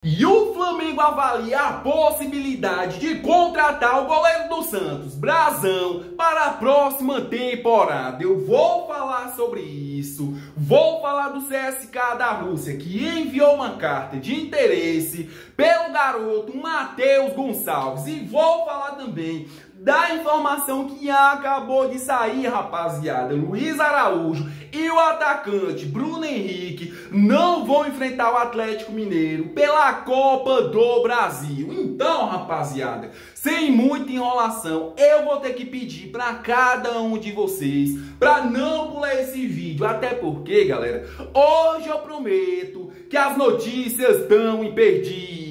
E o Flamengo avalia a possibilidade de contratar o goleiro do Santos, Brazão, para a próxima temporada. Eu vou falar sobre isso. Vou falar do CSKA da Rússia, que enviou uma carta de interesse pelo garoto Matheus Gonçalves. E vou falar também da informação que acabou de sair, rapaziada. Luiz Araújo e o atacante Bruno Henrique não vão enfrentar o Atlético Mineiro pela Copa do Brasil. Então, rapaziada, sem muita enrolação, eu vou ter que pedir para cada um de vocês para não pular esse vídeo. Até porque, galera, hoje eu prometo que as notícias estão imperdíveis.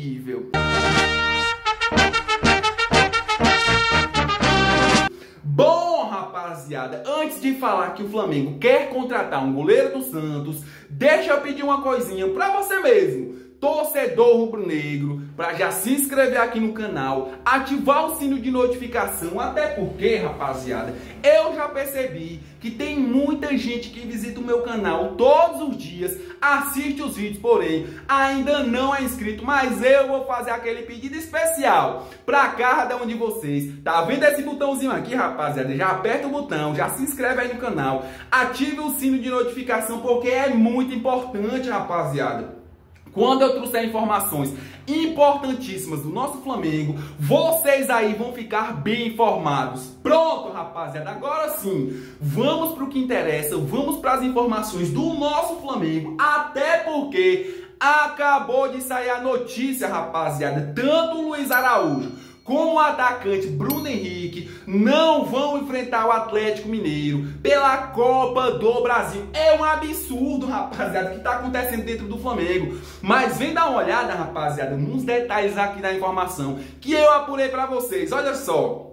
Bom, rapaziada, antes de falar que o Flamengo quer contratar um goleiro do Santos, deixa eu pedir uma coisinha pra você mesmo, torcedor rubro-negro, para já se inscrever aqui no canal, ativar o sino de notificação, até porque, rapaziada, eu já percebi que tem muita gente que visita o meu canal todos os dias, assiste os vídeos, porém, ainda não é inscrito, mas eu vou fazer aquele pedido especial para cada um de vocês. Tá vendo esse botãozinho aqui, rapaziada? Já aperta o botão, já se inscreve aí no canal, ative o sino de notificação, porque é muito importante, rapaziada. Quando eu trouxer informações importantíssimas do nosso Flamengo, vocês aí vão ficar bem informados. Pronto, rapaziada, agora sim, vamos para o que interessa, vamos para as informações do nosso Flamengo, até porque acabou de sair a notícia, rapaziada, tanto o Luiz Araújo como o atacante Bruno Henrique não vão enfrentar o Atlético Mineiro pela Copa do Brasil. É um absurdo, rapaziada, que está acontecendo dentro do Flamengo. Mas vem dar uma olhada, rapaziada, nos detalhes aqui da informação que eu apurei para vocês. Olha só.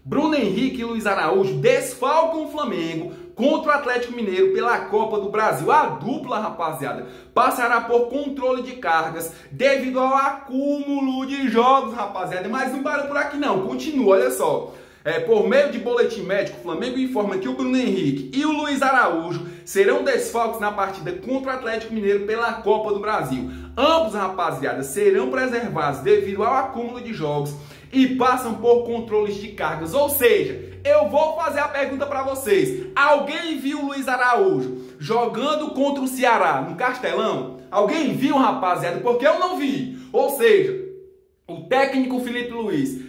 Bruno Henrique e Luiz Araújo desfalcam o Flamengo contra o Atlético Mineiro pela Copa do Brasil. A dupla, rapaziada, passará por controle de cargas devido ao acúmulo de jogos, rapaziada. Mas não para por aqui não, continua, olha só. Por meio de boletim médico, o Flamengo informa que o Bruno Henrique e o Luiz Araújo serão desfalques na partida contra o Atlético Mineiro pela Copa do Brasil. Ambos, rapaziada, serão preservados devido ao acúmulo de jogos e passam por controles de cargas. Ou seja, eu vou fazer a pergunta para vocês. Alguém viu o Luiz Araújo jogando contra o Ceará no Castelão? Alguém viu, rapaziada? Porque eu não vi. Ou seja, o técnico Felipe Luiz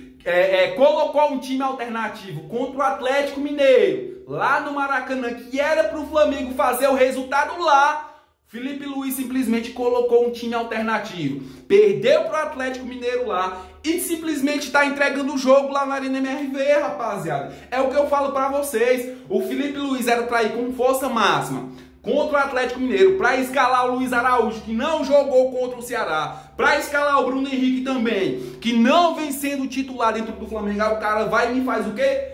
colocou um time alternativo contra o Atlético Mineiro, lá no Maracanã, que era para o Flamengo fazer o resultado lá. Felipe Luiz simplesmente colocou um time alternativo, perdeu para o Atlético Mineiro lá e simplesmente está entregando o jogo lá na Arena MRV, rapaziada. É o que eu falo para vocês. O Felipe Luiz era para ir com força máxima contra o Atlético Mineiro, para escalar o Luiz Araújo, que não jogou contra o Ceará, para escalar o Bruno Henrique também, que não vem sendo titular dentro do Flamengo. Aí o cara vai e me faz o quê?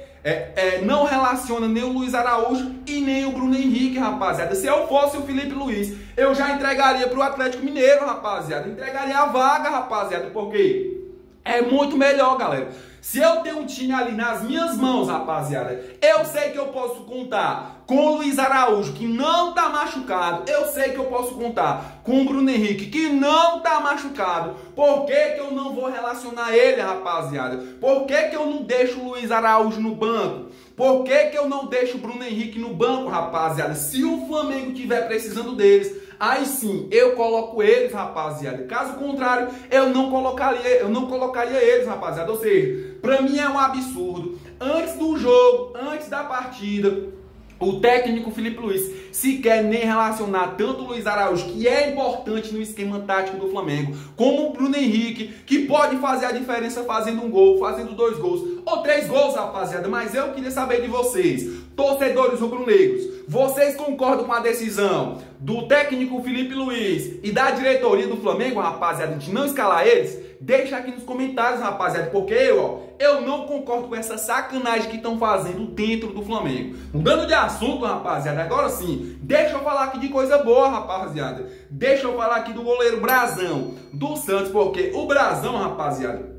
Não relaciona nem o Luiz Araújo e nem o Bruno Henrique, rapaziada. Se eu fosse o Felipe Luiz, eu já entregaria para o Atlético Mineiro, rapaziada. Entregaria a vaga, rapaziada, porque é muito melhor, galera. Se eu tenho um time ali nas minhas mãos, rapaziada, eu sei que eu posso contar com o Luiz Araújo, que não tá machucado. Eu sei que eu posso contar com o Bruno Henrique, que não tá machucado. Por que que eu não vou relacionar ele, rapaziada? Por que que eu não deixo o Luiz Araújo no banco? Por que que eu não deixo o Bruno Henrique no banco, rapaziada? Se o Flamengo estiver precisando deles, aí sim, eu coloco eles, rapaziada. Caso contrário, eu não colocaria eles, rapaziada. Ou seja, pra mim é um absurdo. Antes do jogo, antes da partida, o técnico Felipe Luiz sequer nem relacionar tanto o Luiz Araújo, que é importante no esquema tático do Flamengo, como o Bruno Henrique, que pode fazer a diferença fazendo um gol, fazendo 2 gols ou 3 gols, rapaziada. Mas eu queria saber de vocês, torcedores rubro-negros, vocês concordam com a decisão do técnico Felipe Luiz e da diretoria do Flamengo, rapaziada, de não escalar eles? Deixa aqui nos comentários, rapaziada, porque eu não concordo com essa sacanagem que estão fazendo dentro do Flamengo. Mudando de assunto, rapaziada, agora sim, deixa eu falar aqui de coisa boa, rapaziada. Deixa eu falar aqui do goleiro Brazão, do Santos, porque o Brazão, rapaziada,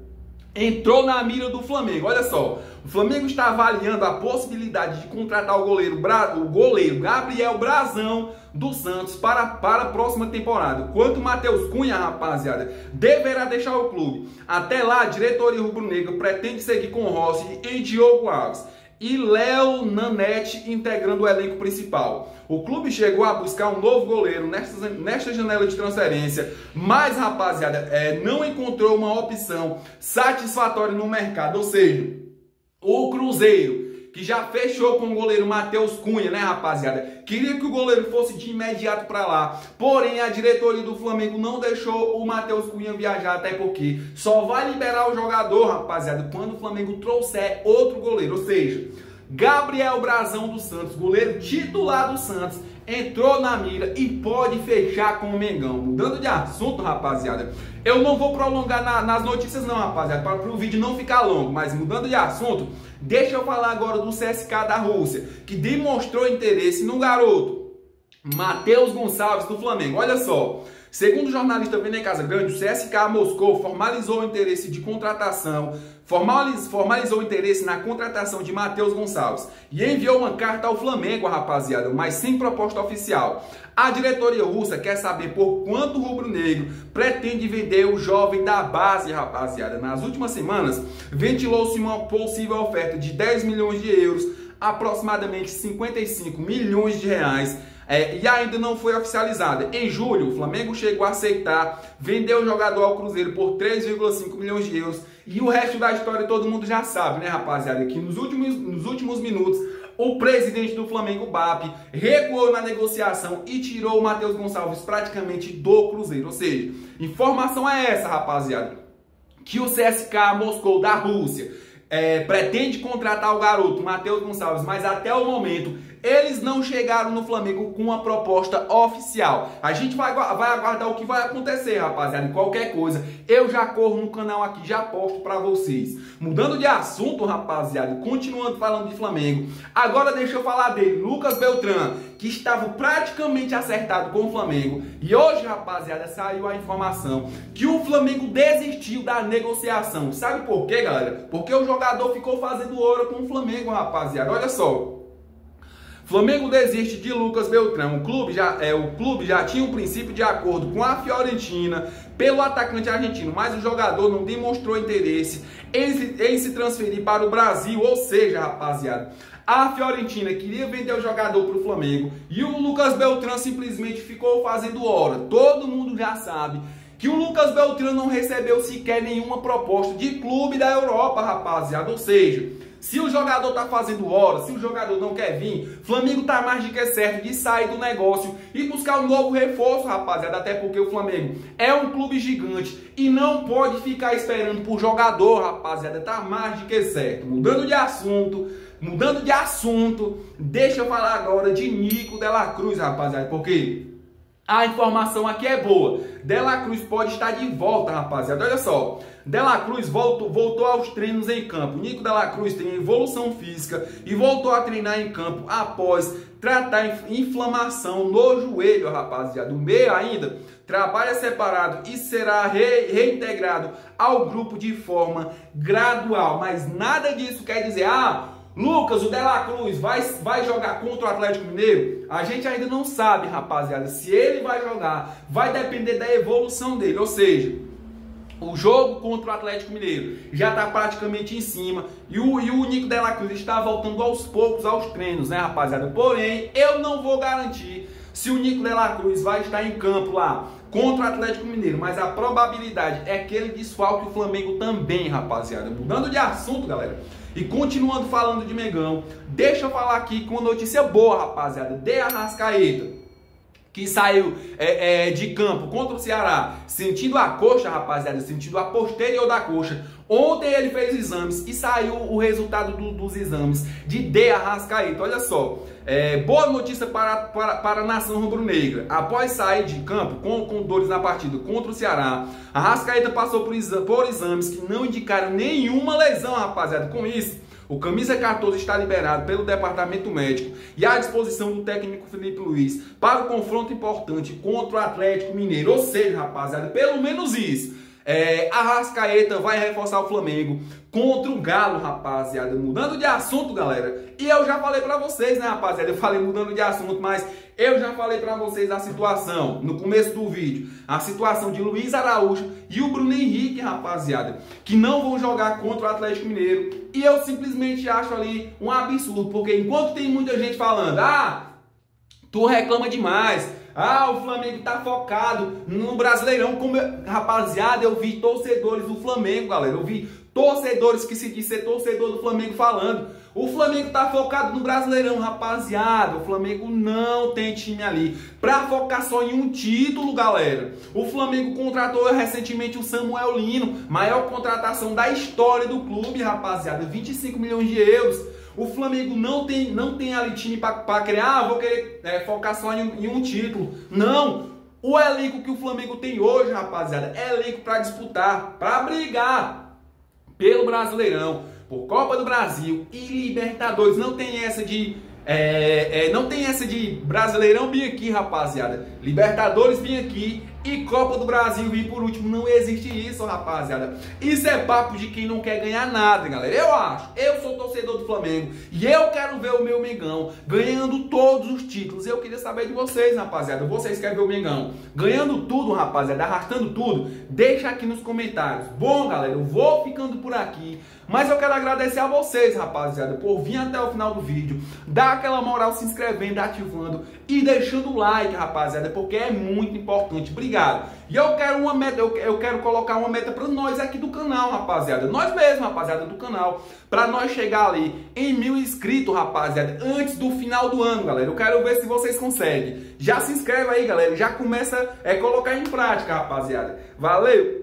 entrou na mira do Flamengo. Olha só, o Flamengo está avaliando a possibilidade de contratar o goleiro Gabriel Brazão do Santos para a próxima temporada. Quanto o Matheus Cunha, rapaziada, deverá deixar o clube. Até lá, a diretoria rubro-negra pretende seguir com Rossi e Diogo Alves e Léo Nanete integrando o elenco principal. O clube chegou a buscar um novo goleiro nesta janela de transferência, mas, rapaziada, não encontrou uma opção satisfatória no mercado. Ou seja, o Cruzeiro, que já fechou com o goleiro Matheus Cunha, né, rapaziada? Queria que o goleiro fosse de imediato para lá, porém a diretoria do Flamengo não deixou o Matheus Cunha viajar, até porque só vai liberar o jogador, rapaziada, quando o Flamengo trouxer outro goleiro. Ou seja, Gabriel Brazão do Santos, goleiro titular do Santos, entrou na mira e pode fechar com o Mengão. Mudando de assunto, rapaziada, eu não vou prolongar nas notícias não, rapaziada, para o vídeo não ficar longo, mas mudando de assunto, deixa eu falar agora do CSK da Rússia, que demonstrou interesse no garoto Matheus Gonçalves do Flamengo. Olha só, segundo o jornalista Vene Casagrande, o CSK Moscou formalizou o interesse de contratação, formalizou o interesse na contratação de Matheus Gonçalves e enviou uma carta ao Flamengo, rapaziada, mas sem proposta oficial. A diretoria russa quer saber por quanto o rubro-negro pretende vender o jovem da base, rapaziada. Nas últimas semanas, ventilou-se uma possível oferta de 10 milhões de euros, aproximadamente 55 milhões de reais, e ainda não foi oficializada. Em julho, o Flamengo chegou a aceitar vender o jogador ao Cruzeiro por 3,5 milhões de euros. E o resto da história todo mundo já sabe, né, rapaziada? Que nos últimos minutos, o presidente do Flamengo, BAP, recuou na negociação e tirou o Matheus Gonçalves praticamente do Cruzeiro. Ou seja, informação é essa, rapaziada, que o CSK Moscou da Rússia pretende contratar o garoto Matheus Gonçalves, mas até o momento eles não chegaram no Flamengo com uma proposta oficial. A gente vai aguardar o que vai acontecer, rapaziada. Qualquer coisa, eu já corro no canal aqui, já posto pra vocês. Mudando de assunto, rapaziada, continuando falando de Flamengo, agora deixa eu falar dele, Lucas Beltrán, que estava praticamente acertado com o Flamengo. E hoje, rapaziada, saiu a informação que o Flamengo desistiu da negociação. Sabe por quê, galera? Porque o jogador ficou fazendo hora com o Flamengo, rapaziada. Olha só. Flamengo desiste de Lucas Beltrán. O clube já tinha um princípio de acordo com a Fiorentina pelo atacante argentino, mas o jogador não demonstrou interesse em se transferir para o Brasil. Ou seja, rapaziada, a Fiorentina queria vender o jogador para o Flamengo e o Lucas Beltrán simplesmente ficou fazendo hora. Todo mundo já sabe que o Lucas Beltrán não recebeu sequer nenhuma proposta de clube da Europa, rapaziada. Ou seja, se o jogador tá fazendo hora, se o jogador não quer vir, Flamengo tá mais do que certo de sair do negócio e buscar um novo reforço, rapaziada. Até porque o Flamengo é um clube gigante e não pode ficar esperando por jogador, rapaziada. Tá mais do que certo. Mudando de assunto, deixa eu falar agora de Nico de la Cruz, rapaziada, porque a informação aqui é boa. De la Cruz pode estar de volta, rapaziada. Olha só, De la Cruz voltou aos treinos em campo. Nico de la Cruz tem evolução física e voltou a treinar em campo após tratar inflamação no joelho, rapaziada. O meia ainda trabalha separado e será reintegrado ao grupo de forma gradual. Mas nada disso quer dizer, Lucas, o De la Cruz vai jogar contra o Atlético Mineiro? A gente ainda não sabe, rapaziada. Se ele vai jogar, vai depender da evolução dele. Ou seja, o jogo contra o Atlético Mineiro já está praticamente em cima. E o Nico de la Cruz está voltando aos poucos aos treinos, né, rapaziada? Porém, eu não vou garantir se o Nico de la Cruz vai estar em campo lá contra o Atlético Mineiro. Mas a probabilidade é que ele desfalque o Flamengo também, rapaziada. Mudando de assunto, galera, e continuando falando de Mengão, deixa eu falar aqui com uma notícia boa, rapaziada. De Arrascaeta, que saiu de campo contra o Ceará, sentindo a coxa, rapaziada, sentindo a posterior da coxa. Ontem ele fez exames e saiu o resultado dos exames de Arrascaeta. Olha só, boa notícia para a nação rubro-negra. Após sair de campo com dores na partida contra o Ceará, Arrascaeta passou por exames que não indicaram nenhuma lesão, rapaziada. Com isso, o camisa 14 está liberado pelo departamento médico e à disposição do técnico Felipe Luiz para o confronto importante contra o Atlético Mineiro. Ou seja, rapaziada, pelo menos isso. Arrascaeta vai reforçar o Flamengo contra o Galo, rapaziada. Mudando de assunto, galera. E eu já falei pra vocês, né, rapaziada? Eu falei mudando de assunto, mas eu já falei pra vocês a situação no começo do vídeo. A situação de Luiz Araújo e o Bruno Henrique, rapaziada, que não vão jogar contra o Atlético Mineiro. E eu simplesmente acho ali um absurdo, porque enquanto tem muita gente falando, tu reclama demais, o Flamengo tá focado no Brasileirão. Rapaziada, eu vi torcedores do Flamengo, galera. Eu vi torcedores que se diz ser torcedor do Flamengo falando. O Flamengo tá focado no Brasileirão, rapaziada. O Flamengo não tem time ali pra focar só em um título, galera. O Flamengo contratou recentemente o Samuel Lino, maior contratação da história do clube, rapaziada. 25 milhões de euros. O Flamengo não tem ali time para criar, vou querer focar só em um título. Não! O elenco que o Flamengo tem hoje, rapaziada, é elenco para disputar, para brigar pelo Brasileirão, por Copa do Brasil e Libertadores. Não tem essa de Brasileirão vir aqui, rapaziada. Libertadores vir aqui e Copa do Brasil vir por último. Não existe isso, rapaziada. Isso é papo de quem não quer ganhar nada, galera. Eu acho. Eu sou torcedor do Flamengo e eu quero ver o meu Mengão ganhando todos os títulos. Eu queria saber de vocês, rapaziada. Vocês querem ver o Mengão ganhando tudo, rapaziada, arrastando tudo? Deixa aqui nos comentários. Bom, galera, eu vou ficando por aqui. Mas eu quero agradecer a vocês, rapaziada, por vir até o final do vídeo, dar aquela moral se inscrevendo, ativando e deixando o like, rapaziada, porque é muito importante. Obrigado. E eu quero uma meta, eu quero colocar uma meta para nós aqui do canal, rapaziada. Nós mesmos, rapaziada, do canal, para nós chegar ali em 1000 inscritos, rapaziada, antes do final do ano, galera. Eu quero ver se vocês conseguem. Já se inscreve aí, galera. Já começa a colocar em prática, rapaziada. Valeu!